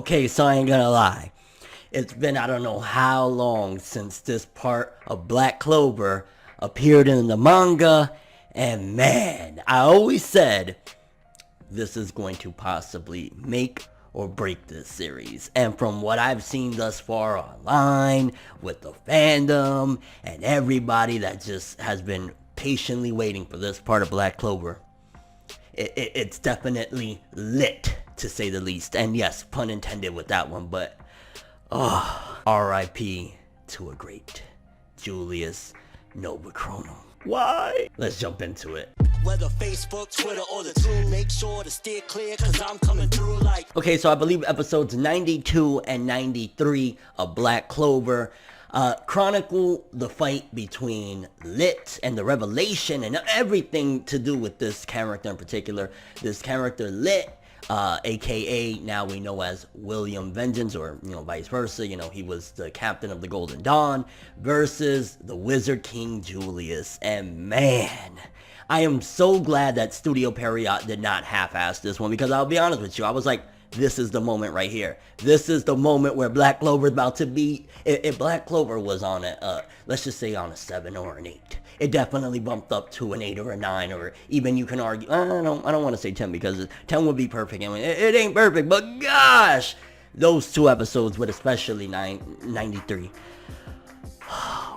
Okay, so I ain't gonna lie. It's been I don't know how long since this part of Black Clover appeared in the manga, and man, I always said this is going to possibly make or break this series. And from what I've seen thus far online, with the fandom, and everybody that just has been patiently waiting for this part of Black Clover, it's definitely lit, to say the least. And yes, pun intended with that one, but R.I.P. to a great Julius Novachrono. Why? Let's jump into it. Whether Facebook, Twitter, or the two, make sure to steer clear, cause I'm coming through like... Okay, so I believe episodes 92 and 93 of Black Clover chronicle the fight between Licht and the Revelation and everything to do with this character in particular. This character Licht, aka now we know as William Vengeance, or vice versa. He was the captain of the Golden Dawn, versus the Wizard King Julius. And man, I am so glad that Studio Period did not half-ass this one, because I'll be honest with you, I was like, this is the moment right here. This is the moment where Black Clover is about to be. If Black Clover was on a, let's just say on a 7 or an 8, it definitely bumped up to an 8 or a 9, or even you can argue, I don't want to say 10, because 10 would be perfect. I mean, it ain't perfect, but gosh, those two episodes, with especially 93.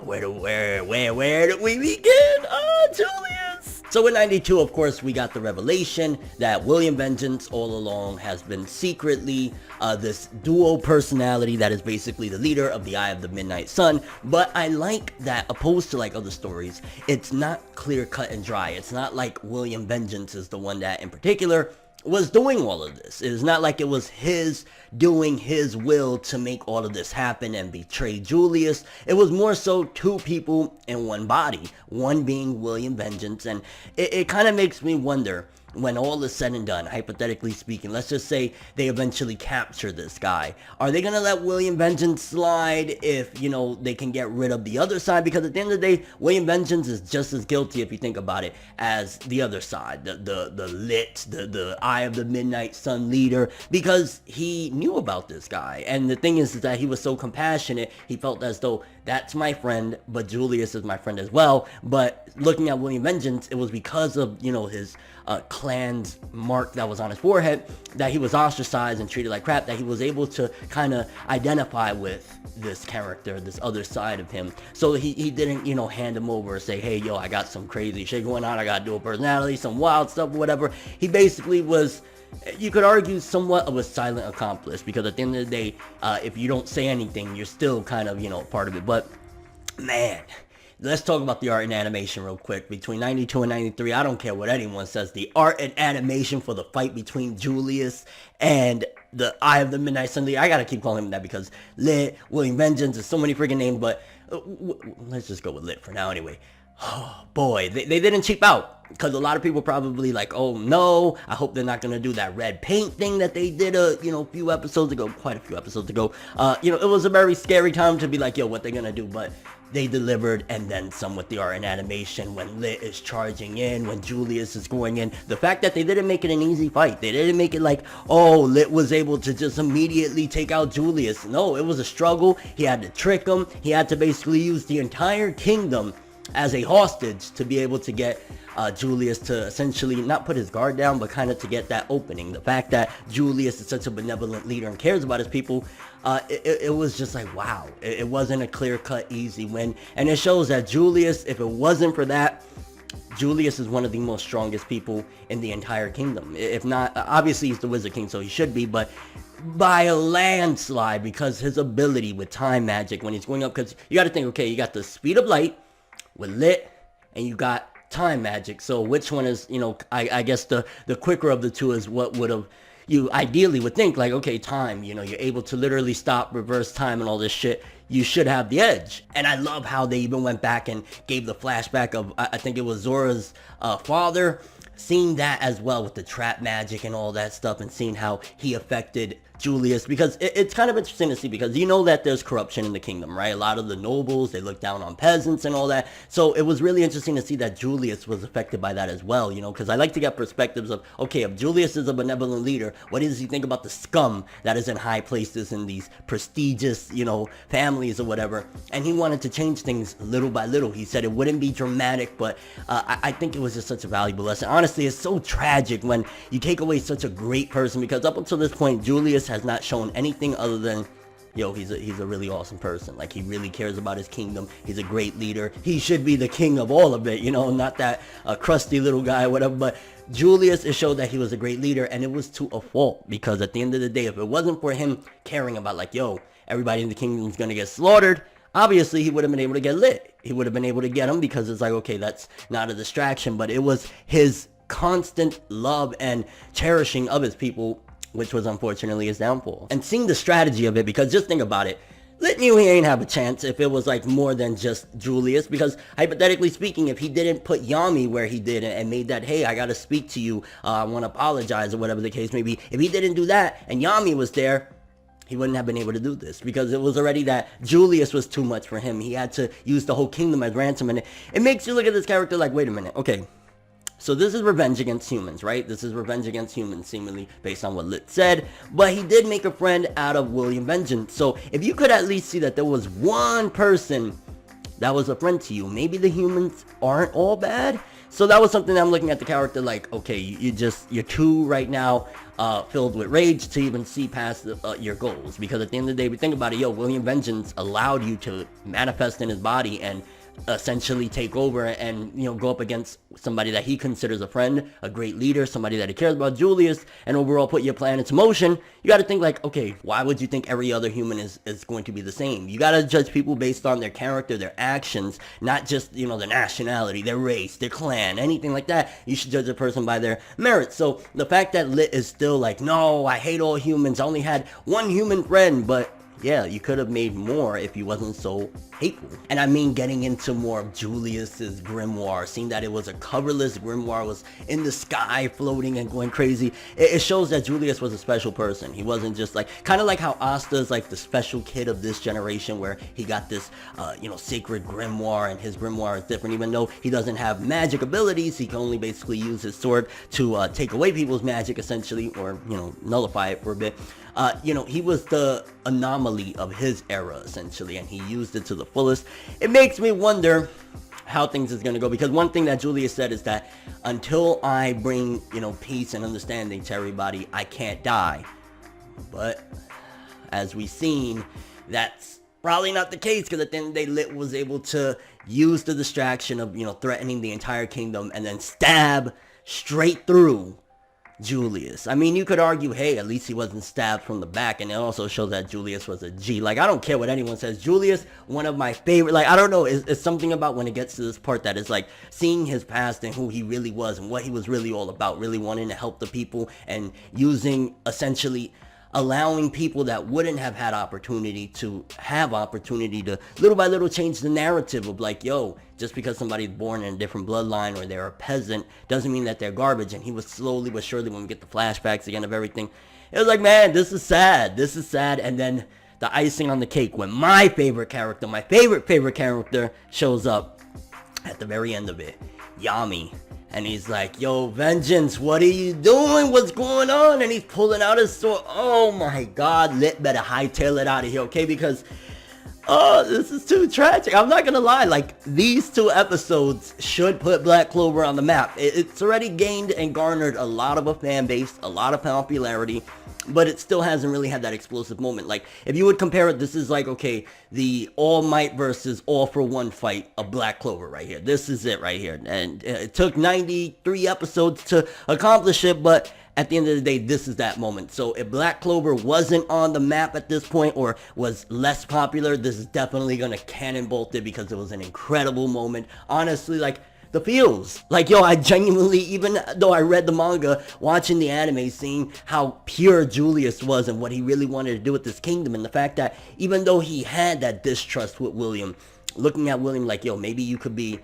Where do we begin? Julius! So in 92, of course, we got the revelation that William Vengeance all along has been secretly this dual personality that is basically the leader of the Eye of the Midnight Sun. But I like that, opposed to like other stories, it's not clear cut and dry. It's not like William Vengeance is the one that in particular was doing all of this. It is not like it was his doing his will to make all of this happen and betray Julius. It was more so two people in one body, one being William Vengeance. And it kind of makes me wonder, when all is said and done, hypothetically speaking, let's just say they eventually capture this guy, are they gonna let William Vengeance slide if, they can get rid of the other side? Because at the end of the day, William Vengeance is just as guilty, if you think about it, as the other side, the Licht, the Eye of the Midnight Sun leader, because he knew about this guy. And the thing is that he was so compassionate, he felt as though, that's my friend, but Julius is my friend as well. But looking at William Vengeance, it was because of, his clan's mark that was on his forehead, that he was ostracized and treated like crap, that he was able to kind of identify with this character, this other side of him. So he didn't, hand him over and say, hey, yo, I got some crazy shit going on, I got dual personality, some wild stuff, whatever. He basically was, you could argue, somewhat of a silent accomplice, because at the end of the day, if you don't say anything, you're still kind of, part of it. But man, let's talk about the art and animation real quick. Between 92 and 93, I don't care what anyone says, the art and animation for the fight between Julius and the Eye of the Midnight Sun, I gotta keep calling him that because Lit, William Vengeance, there's so many freaking names, but let's just go with Lit for now anyway. Oh boy, they didn't cheap out, because a lot of people probably like, oh no, I hope they're not gonna do that red paint thing that they did few episodes ago, quite a few episodes ago. It was a very scary time to be like, yo, what they gonna do? But they delivered, and then some with the art and animation. When Lit is charging in, when Julius is going in, the fact that they didn't make it an easy fight, they didn't make it like, oh, Lit was able to just immediately take out Julius. No, it was a struggle. He had to trick him. He had to basically use the entire kingdom as a hostage to be able to get Julius to essentially not put his guard down, but kind of to get that opening. The fact that Julius is such a benevolent leader and cares about his people, it was just like, wow. It wasn't a clear-cut, easy win. And it shows that Julius, if it wasn't for that, Julius is one of the most strongest people in the entire kingdom. If not, obviously he's the Wizard King, so he should be, but by a landslide, because his ability with time magic when he's going up, because you got to think, okay, you got the speed of light with Lit, and you got time magic. So which one is, I guess the quicker of the two is what would have, you ideally would think, like, okay, time, you're able to literally stop, reverse time and all this shit. You should have the edge. And I love how they even went back and gave the flashback of, I think it was Zora's father, seeing that as well with the trap magic and all that stuff, and seeing how he affected Julius, because it's kind of interesting to see, because you know that there's corruption in the kingdom, right? A lot of the nobles, they look down on peasants and all that. So it was really interesting to see that Julius was affected by that as well, you know, because I like to get perspectives of, okay, if Julius is a benevolent leader, what does he think about the scum that is in high places in these prestigious, you know, families or whatever? And he wanted to change things little by little. He said it wouldn't be dramatic, but I think it was just such a valuable lesson. Honestly, it's so tragic when you take away such a great person, because up until this point, Julius has not shown anything other than, yo, he's a really awesome person. Like, he really cares about his kingdom. He's a great leader. He should be the king of all of it, you know, not that crusty little guy, whatever. But Julius, it showed that he was a great leader, and it was to a fault, because at the end of the day, if it wasn't for him caring about, like, yo, everybody in the kingdom is gonna get slaughtered, obviously he would have been able to get Lit. He would have been able to get him, because it's like, okay, that's not a distraction. But it was his constant love and cherishing of his people, which was unfortunately his downfall. And seeing the strategy of it, because just think about it, Lit knew he ain't have a chance if it was like more than just Julius, because hypothetically speaking, if he didn't put Yami where he did and made that, hey, I gotta speak to you, I want to apologize, or whatever the case may be, if he didn't do that and Yami was there, he wouldn't have been able to do this, because it was already that Julius was too much for him. He had to use the whole kingdom as ransom, and it makes you look at this character like, wait a minute, okay, so this is revenge against humans, right? This is revenge against humans, seemingly, based on what Lit said. But he did make a friend out of William Vengeance. So if you could at least see that there was one person that was a friend to you, maybe the humans aren't all bad. So that was something that I'm looking at the character like, okay, you're too right now filled with rage to even see past your goals. Because at the end of the day, we think about it, yo, William Vengeance allowed you to manifest in his body and essentially take over and, you know, go up against somebody that he considers a friend, a great leader, somebody that he cares about, Julius, and overall put your plan into motion. You got to think like, okay, why would you think every other human is going to be the same? You got to judge people based on their character, their actions, not just, you know, their nationality, their race, their clan, anything like that. You should judge a person by their merits. So the fact that Lit is still like, no, I hate all humans, I only had one human friend, but yeah, you could have made more if you wasn't so hateful. And I mean, getting into more of Julius's grimoire, seeing that it was a colorless grimoire, was in the sky floating and going crazy. It shows that Julius was a special person. He wasn't just like, kind of like how Asta's like the special kid of this generation, where he got this, you know, sacred grimoire, and his grimoire is different. Even though he doesn't have magic abilities, he can only basically use his sword to take away people's magic, essentially, or, you know, nullify it for a bit. You know, he was the anomaly of his era, essentially, and he used it to the fullest. It makes me wonder how things is going to go, because one thing that Julius said is that until I bring, you know, peace and understanding to everybody, I can't die. But as we've seen, that's probably not the case, because at the end of the day, Lit was able to use the distraction of, you know, threatening the entire kingdom and then stab straight through Julius. I mean, you could argue, hey, at least he wasn't stabbed from the back, and it also shows that Julius was a G. Like, I don't care what anyone says. Julius, one of my favorite, like, I don't know, it's something about when it gets to this part that is like seeing his past and who he really was and what he was really all about, really wanting to help the people and using, essentially, allowing people that wouldn't have had opportunity to have opportunity to little by little change the narrative of like, yo, just because somebody's born in a different bloodline or they're a peasant doesn't mean that they're garbage. And he was slowly but surely, when we get the flashbacks again of everything, it was like, man, this is sad. This is sad. And then the icing on the cake, when my favorite character, my favorite character shows up at the very end of it, Yami. And he's like, yo, Vengeance, what are you doing? What's going on? And he's pulling out his sword. Oh my God, Lit better hightail it out of here, okay? Because, oh, this is too tragic. I'm not gonna lie, like, these two episodes should put Black Clover on the map. It's already gained and garnered a lot of a fan base, a lot of popularity, but it still hasn't really had that explosive moment. Like, if you would compare it, this is like, okay, the All Might versus All for One fight of Black Clover right here. This is it right here. And it took 93 episodes to accomplish it, but at the end of the day, this is that moment. So if Black Clover wasn't on the map at this point, or was less popular, this is definitely gonna cannonbolt it, because it was an incredible moment. Honestly, like, the feels. Like, yo, I genuinely, even though I read the manga, watching the anime, seeing how pure Julius was and what he really wanted to do with this kingdom, and the fact that even though he had that distrust with William, looking at William like, yo, maybe you could be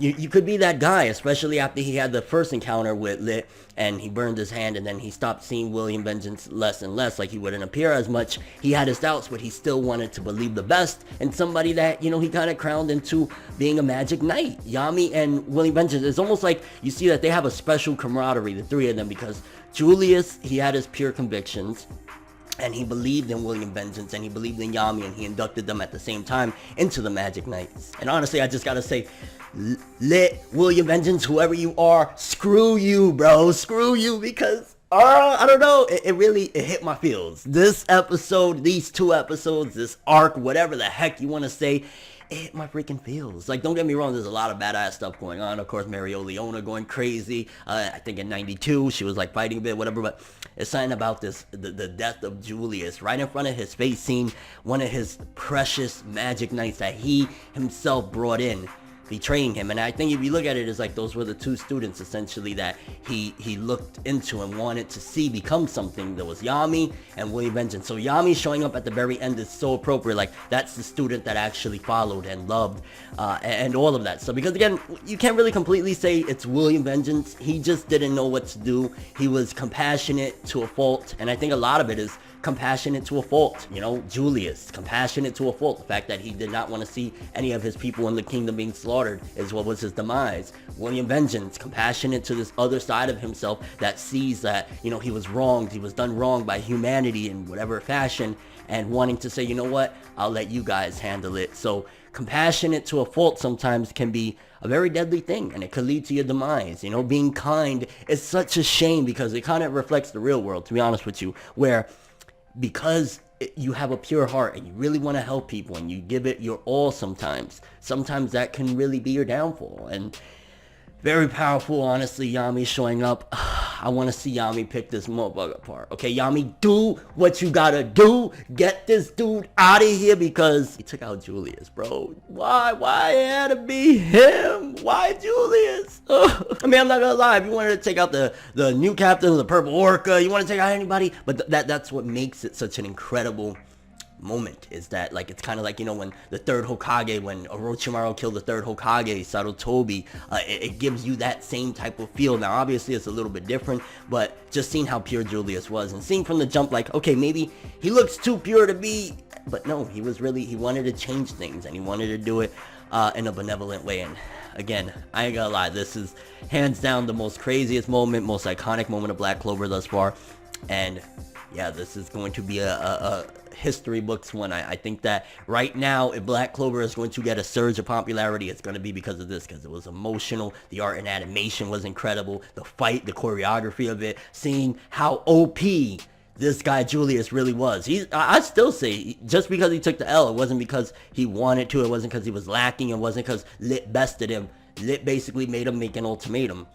You could be that guy, especially after he had the first encounter with Lit and he burned his hand, and then he stopped seeing William Vengeance less and less, like he wouldn't appear as much. He had his doubts, but he still wanted to believe the best in somebody that, you know, he kind of crowned into being a magic knight. Yami and William Vengeance, it's almost like you see that they have a special camaraderie, the three of them, because Julius, he had his pure convictions, and he believed in William Vengeance, and he believed in Yami, and he inducted them at the same time into the Magic Knights. And honestly, I just gotta say, Lit, William Vengeance, whoever you are, screw you, bro. Screw you, because, I don't know, it really hit my feels. This episode, these two episodes, this arc, whatever the heck you want to say, it hit my freaking feels. Like, don't get me wrong, there's a lot of badass stuff going on. Of course, Mario Leona going crazy. I think in 92, she was like fighting a bit, whatever, but it's something about this, the death of Julius, right in front of his face, seeing one of his precious magic knights that he himself brought in, betraying him. And I think if you look at it, it's like those were the two students essentially that he looked into and wanted to see become something. There was Yami and William Vengeance. So Yami showing up at the very end is so appropriate. Like, that's the student that actually followed and loved and all of that. So because again, you can't really completely say it's William Vengeance. He just didn't know what to do. He was compassionate to a fault, and I think a lot of it is compassionate to a fault. You know, Julius, compassionate to a fault. The fact that he did not want to see any of his people in the kingdom being slaughtered is what was his demise. William Vengeance, compassionate to this other side of himself that sees that, you know, he was wronged, he was done wrong by humanity in whatever fashion, and wanting to say, you know what, I'll let you guys handle it. So compassionate to a fault sometimes can be a very deadly thing, and it could lead to your demise. You know, being kind is such a shame because it kind of reflects the real world, to be honest with you, where because you have a pure heart and you really want to help people and you give it your all, sometimes that can really be your downfall. And very powerful, honestly, Yami showing up. I want to see Yami pick this motherfucker apart. Okay, Yami, do what you gotta do. Get this dude out of here because he took out Julius, bro. Why it had to be him? Why Julius? I mean, I'm not gonna lie. If you wanted to take out the new captain of the Purple Orca, you want to take out anybody, but that's what makes it such an incredible moment, is that, like, it's kind of like, you know, when the third Hokage, when Orochimaru killed the third Hokage, Sarutobi, it gives you that same type of feel. Now obviously it's a little bit different, but just seeing how pure Julius was and seeing from the jump, like, okay, maybe he looks too pure to be, but no, he wanted to change things, and he wanted to do it in a benevolent way. And again, I ain't gonna lie, this is hands down the most craziest moment, most iconic moment of Black Clover thus far. And yeah, this is going to be a history books one. I think that right now, if Black Clover is going to get a surge of popularity, it's going to be because of this, because it was emotional. The art and animation was incredible. The fight, the choreography of it, seeing how OP this guy Julius really was. I still say, just because he took the L, it wasn't because he wanted to, it wasn't because he was lacking, it wasn't because Lit bested him. Lit basically made him make an ultimatum.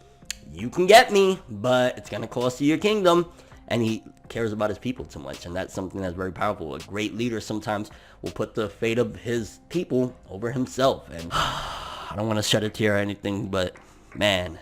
You can get me, but it's going to cost you your kingdom. And he cares about his people too much, and that's something that's very powerful. A great leader sometimes will put the fate of his people over himself. And I don't want to shed a tear or anything, but man,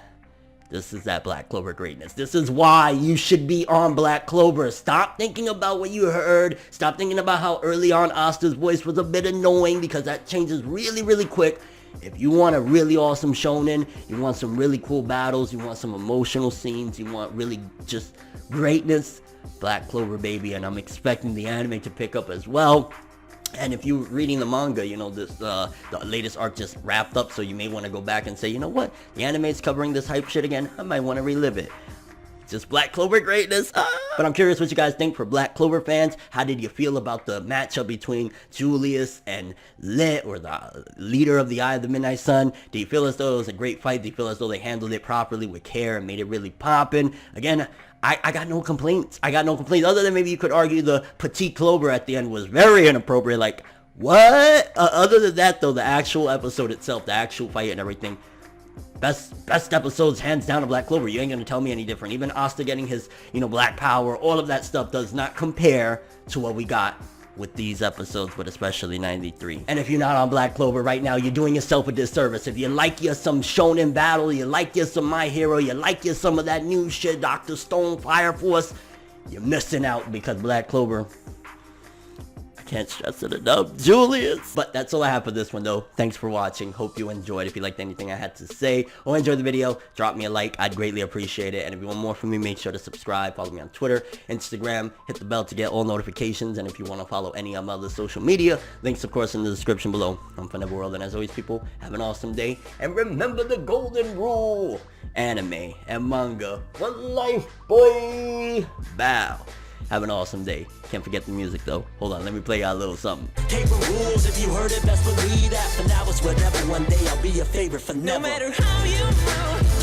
this is that Black Clover greatness. This is why you should be on Black Clover. Stop thinking about what you heard. Stop thinking about how early on Asta's voice was a bit annoying, because that changes really, really quick. If you want a really awesome shonen, you want some really cool battles, you want some emotional scenes, you want really just greatness, Black Clover, baby. And I'm expecting the anime to pick up as well. And if you're reading the manga, you know, this the latest arc just wrapped up, so you may want to go back and say, you know what, the anime's covering this hype shit again, I might want to relive it. Just Black Clover greatness. But I'm curious what you guys think for Black Clover fans. How did you feel about the matchup between Julius and Lit, or the leader of the Eye of the Midnight Sun? Do you feel as though it was a great fight? Do you feel as though they handled it properly with care and made it really poppin'? Again, I got no complaints. Other than maybe you could argue the Petite Clover at the end was very inappropriate. Like, what? Other than that, though, the actual episode itself, the actual fight and everything, best episodes hands down of Black Clover. You ain't gonna tell me any different. Even Asta getting his, you know, black power, all of that stuff does not compare to what we got with these episodes, but especially 93. And if you're not on Black Clover right now, you're doing yourself a disservice. If you like you some shonen battle, you like you some My Hero, you like you some of that new shit, Dr. Stone, Fire Force, you're missing out, because Black Clover, Can't stress it enough, Julius. But that's all I have for this one, though. Thanks for watching. Hope you enjoyed. If you liked anything I had to say or enjoyed the video, drop me a like. I'd greatly appreciate it. And if you want more from me, make sure to subscribe. Follow me on Twitter, Instagram. Hit the bell to get all notifications. And if you want to follow any of my other social media, links, of course, in the description below. I'm ForneverWorld. And as always, people, have an awesome day. And remember the golden rule. Anime and manga for life, boy. Bow. Have an awesome day. Can't forget the music, though. Hold on, let me play y'all a little something. Paper rules, if you heard it, best believe that. For now, it's whatever. One day I'll be your favorite for never. No matter how you move.